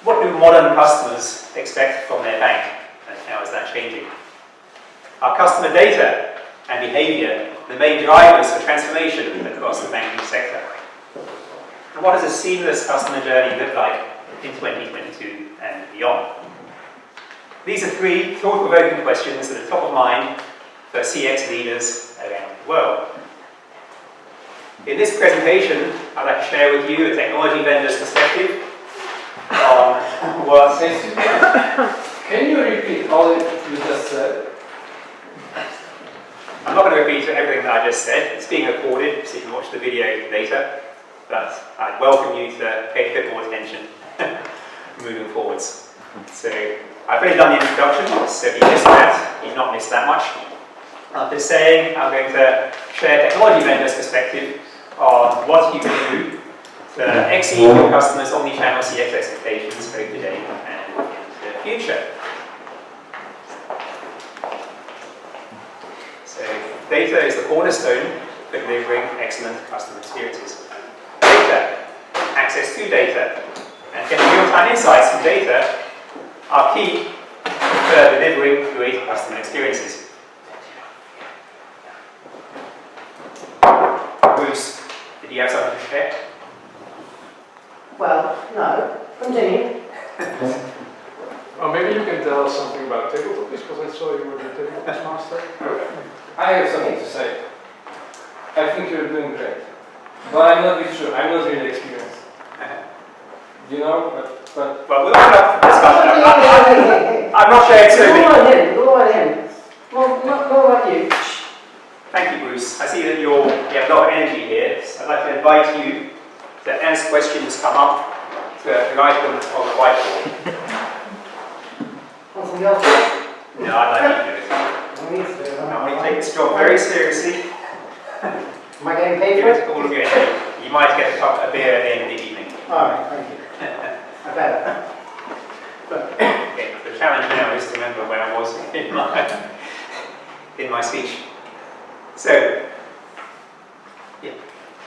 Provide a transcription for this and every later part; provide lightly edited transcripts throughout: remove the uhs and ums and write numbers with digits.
what do modern customers expect from their bank, and how is that changing? Are customer data and behavior the main drivers for transformation across the banking sector? And what does a seamless customer journey look like in 2022 and beyond? These are three thought-provoking questions that are top of mind for CX leaders around the world. In this presentation, I'd like to share with you a technology vendor's perspective on what... Can you repeat all you just said? I'm not going to repeat everything that I just said. It's being recorded, so you can watch the video later. But I'd welcome you to pay a bit more attention moving forwards. So I've already done the introduction, so if you missed that, you've not missed that much. After saying, I'm going to share a technology vendor's perspective on what you can do to exceed your customers' omnichannel CX expectations both today and in the future. So data is the cornerstone for delivering excellent customer experiences. Data, access to data, and getting real-time insights from data are key for delivering great customer experiences. Bruce, did you have something to share? Well, no. Continue. Well, maybe you can tell us something about tabletop, because I saw you were the Toastmaster. I have something to say. I think you're doing great. But I'm not really sure. I'm not really experienced. You know, but Well, we'll open up the discussion. I'm not sharing too many. Go on in. Well, not about you. Thank you, Bruce. I see that you have a lot of energy here. So I'd like to invite you to, as questions come up, to write them on the whiteboard. Want something else? No, I'd like you to do it. I want you to take this job very seriously. Am I getting paid Give for it it? all of your energy. You might get a beer at the end of the evening. Alright, thank you. I better. Okay, the challenge now is to remember where I was in my speech. So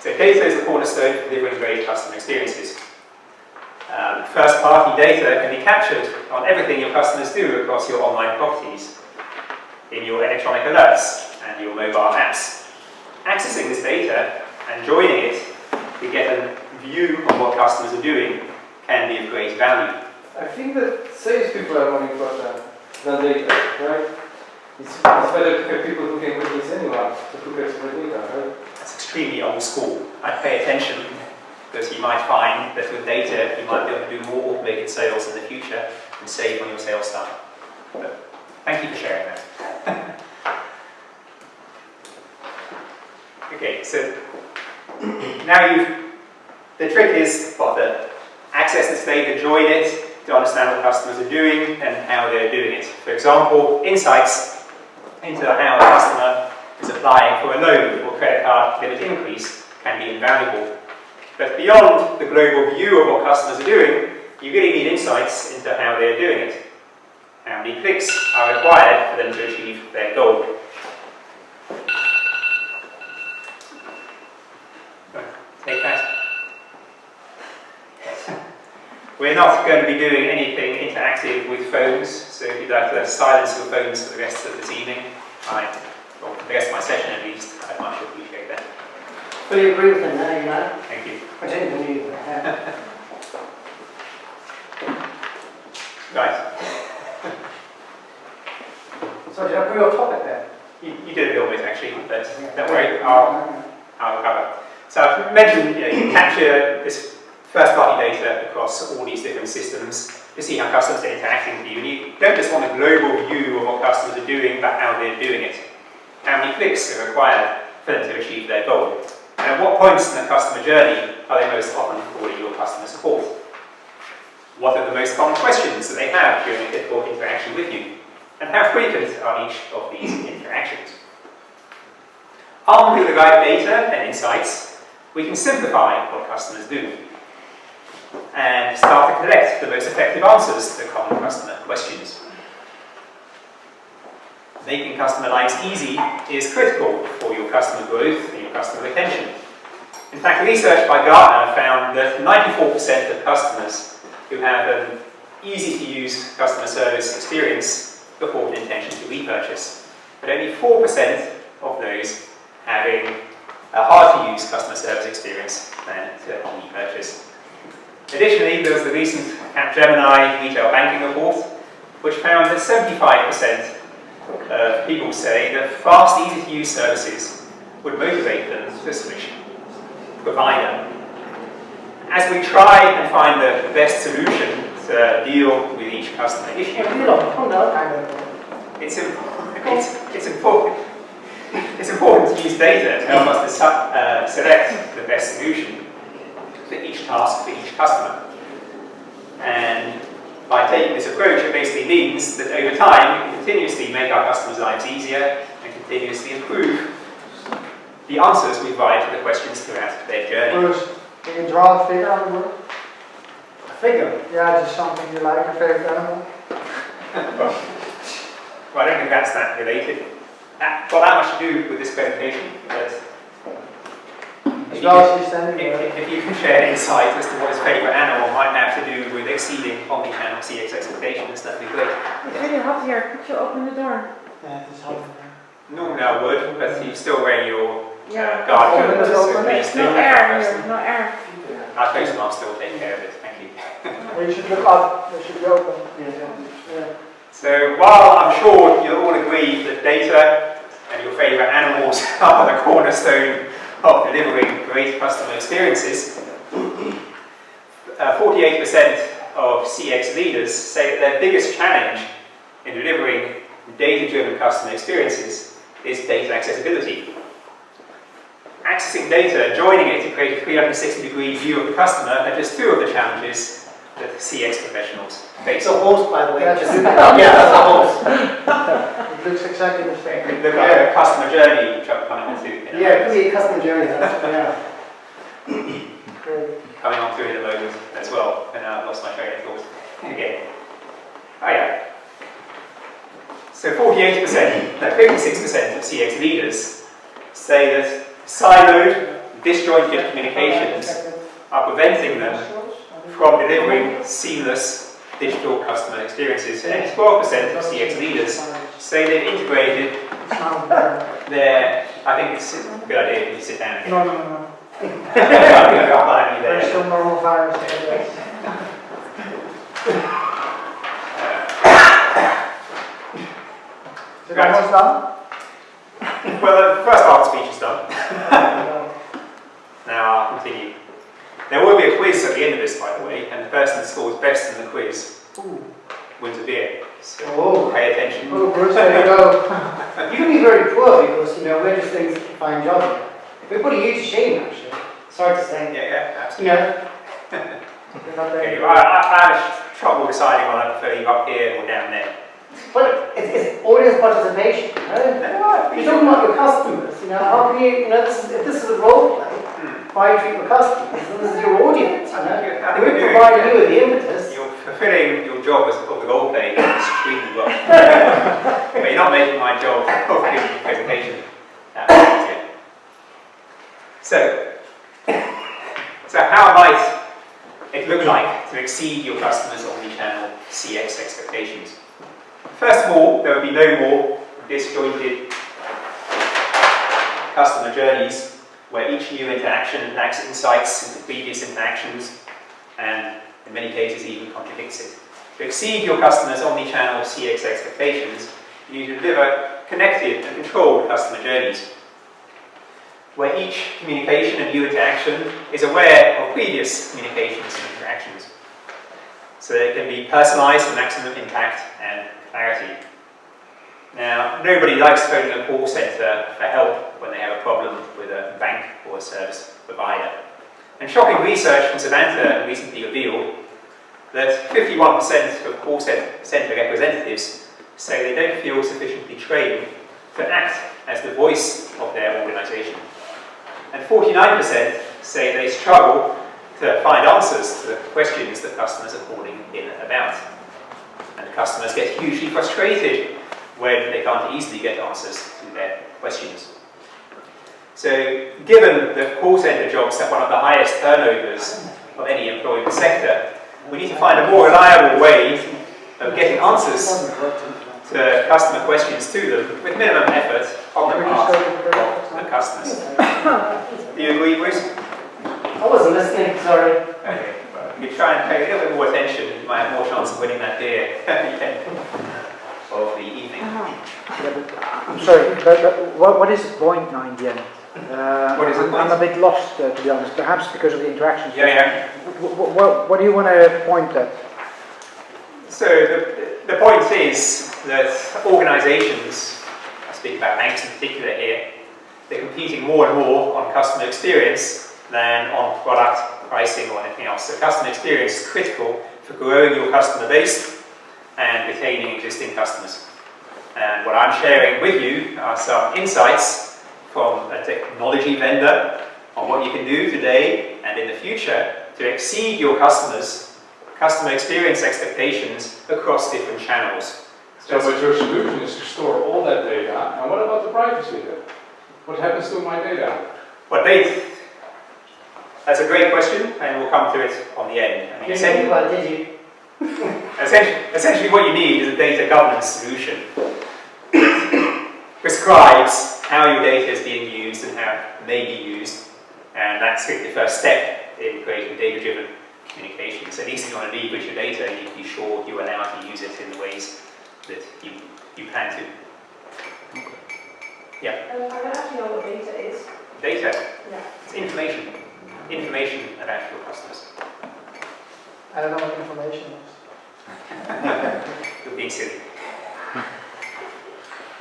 data is the cornerstone for delivering great customer experiences. First-party data can be captured on everything your customers do across your online properties, in your electronic alerts and your mobile apps. Accessing this data and joining it to get a view of what customers are doing can be of great value. I think that salespeople are more important than data, right? It's better to have people who can convince anyone to look at the data, right? That's extremely old school. I'd pay attention because you might find that with data you might be able to do more automated sales in the future and save on your sales staff. But thank you for sharing that. Okay, so now the trick is to access this data, join it, to understand what customers are doing and how they're doing it. For example, insights into how a customer is applying for a loan or credit card limit increase can be invaluable. But beyond the global view of what customers are doing, you really need insights into how they're doing it. How many clicks are required for them to achieve their goal? Take that. We're not going to be doing anything interactive with phones, so if you'd like to silence your phones for the rest of this evening, or the rest of my session at least, I'd much appreciate that. Fully agree with him there, you know. Thank you. I didn't believe you. Right. So did I put your topic there? You did a little bit actually, but don't worry, I'll cover. So I've mentioned you can capture this first-party data across all these different systems to see how customers are interacting with you. And you don't just want a global view of what customers are doing, but how they're doing it. How many clicks are required for them to achieve their goal? And at what points in the customer journey are they most often calling your customer support? What are the most common questions that they have during a typical interaction with you? And how frequent are each of these interactions? Armed with the right data and insights, we can simplify what customers do and start to collect the most effective answers to common customer questions. Making customer lives easy is critical for your customer growth and your customer retention. In fact, research by Gartner found that 94% of customers who have an easy-to-use customer service experience report an intention to repurchase, but only 4% of those having a hard-to-use customer service experience than to repurchase. Additionally, there was the recent Capgemini retail banking report, which found that 75% of people say that fast, easy-to-use services would motivate them to switch provider. As we try and find the best solution to deal with each customer issue, it's important to use data to help us to select the best solution for each task for each customer. And by taking this approach, it basically means that over time, we continuously make our customers' lives easier and continuously improve the answers we provide to the questions throughout their journey. Bruce, can you draw a figure on the board? A figure? Yeah, just something you like, your favorite animal. Well, I don't think that's that related. Got that much to do with this presentation, but As well as you standing there. if you can share insight as to what his favourite animal might have to do with exceeding omnichannel CX expectations, that'd be great. It's really hot here. Could you open the door? Yeah, it's hot. Normally I would, but you're still wearing your Yeah. guard Open coat, it, so open it. please No take that air first. here. No air. Our Toastmasters will take care of it, thank you. Well, you should look up. They should be open. Yeah. So while I'm sure you'll all agree that data and your favourite animals are the cornerstone of delivering great customer experiences, 48% of CX leaders say that their biggest challenge in delivering data-driven customer experiences is data accessibility. Accessing data and joining it to create a 360-degree view of the customer are just two of the challenges that CX professionals face. It's a host, by the way. That's Just- a- Yeah, that's a host. It looks exactly the same. Look at the customer journey, which I'm coming on to in a Yeah, moment. create customer journey. Yeah. Great. Coming on to it in a moment as well, and now I've lost my train of thought again. Oh yeah. So 48%, no, 56% of CX leaders say that siloed, disjointed communications are preventing them from delivering seamless digital customer experiences. And 12% of CX leaders say they've integrated their, I think it's a good idea if you sit down again. No. I'm going to go behind you There's there. still normal virus. Yes. Is it Right. almost done? Well, the first part of the speech is done. Now I'll continue. There will be a quiz at the end of this, by the way, and the person that scores best in the quiz wins a beer. So Oh. pay attention. Oh, Bruce, there you go. You can be very poor because, we're just things to find jobs. We're putting you to shame, actually. Sorry to say. Yeah, absolutely. You're not there. Okay, well, I have trouble deciding whether I prefer you up here or down there. But it's audience participation, right? You're talking about your customers, how can you, if this is a role play, why you treat your customers, this is your audience, I think We're you're doing- providing you with the impetus. You're fulfilling your job as of the role play extremely well. But you're not making my job of giving the presentation that much easier. So how might it look like to exceed your customers' omnichannel CX expectations? First of all, there will be no more disjointed customer journeys where each new interaction lacks insights into previous interactions and in many cases even contradicts it. To exceed your customers' omnichannel CX expectations, you need to deliver connected and controlled customer journeys, where each communication and new interaction is aware of previous communications and interactions, so that it can be personalized for maximum impact and clarity. Now, nobody likes phoning a call center for help when they have a problem with a bank or a service provider. And shocking research from Savanta recently revealed that 51% of call center representatives say they don't feel sufficiently trained to act as the voice of their organization. And 49% say they struggle to find answers to the questions that customers are calling in about. And the customers get hugely frustrated when they can't easily get answers to their questions. So, given that call center jobs have one of the highest turnovers of any employment sector, we need to find a more reliable way of getting answers to customer questions to them with minimum effort on the part of the customers. Do you agree, Bruce? I wasn't listening, sorry. Okay. If you try and pay a little bit more attention, you might have more chance of winning that beer at the end of the evening. I'm sorry, but what is the point now in the end? What is the point? I'm a bit lost, to be honest, perhaps because of the interactions. Yeah. What do you want to point at? So the point is that organizations, I speak about banks in particular here, they're competing more and more on customer experience than on product, pricing or anything else. So customer experience is critical for growing your customer base and retaining existing customers. And what I'm sharing with you are some insights from a technology vendor on what you can do today and in the future to exceed your customer experience expectations across different channels. So, but your solution is to store all that data, and what about the privacy then? What happens to my data? That's a great question, and we'll come to it on the end. I mean, essentially what you need is a data governance solution that prescribes how your data is being used and how it may be used, and that's the first step in creating data-driven communications. At least if you want to leverage your data, you need to be sure you allow to use it in the ways that you plan to. Yeah? I don't actually know what data is. Data. Yeah. It's information. Information about your customers. I don't know what information is. You're being silly.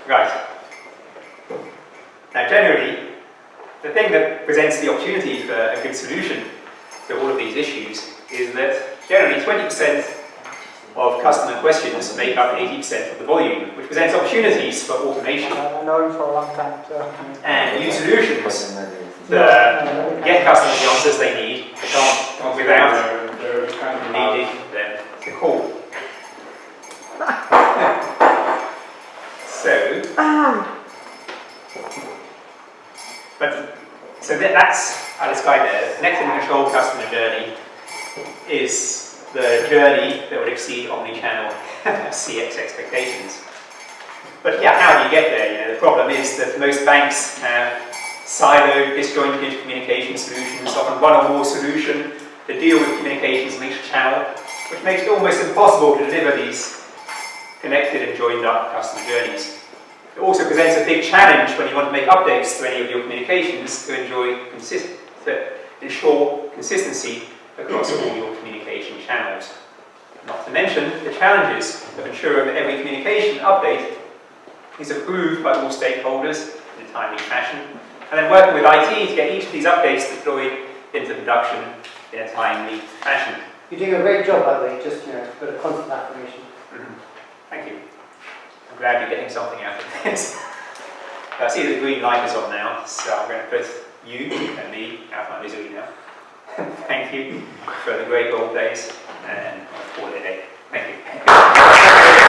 Right. Now generally, the thing that presents the opportunity for a good solution to all of these issues is that generally 20% of customer questions make up 80% of the volume, which presents opportunities for automation. I know him for a long time, so... And new solutions that get customers the answers they need without needing them to call. That's how I describe it. Connected and controlled customer journey is the journey that would exceed omni-channel CX expectations. But yeah, how do you get there? The problem is that most banks have siloed, disjointed communication solutions, often one or more solution to deal with communications in each channel, which makes it almost impossible to deliver these connected and joined up customer journeys. It also presents a big challenge when you want to make updates to any of your communications to ensure consistency across all your communication channels. Not to mention the challenges of ensuring that every communication update is approved by all stakeholders in a timely fashion, and then working with IT to get each of these updates deployed into production in a timely fashion. You're doing a great job, by the way, just for the constant affirmation. Thank you. I'm glad you're getting something out of this. I see the green light is on now, so I'm going to put you and me out of my misery now. Thank you for the great old days, and I'll call it a day.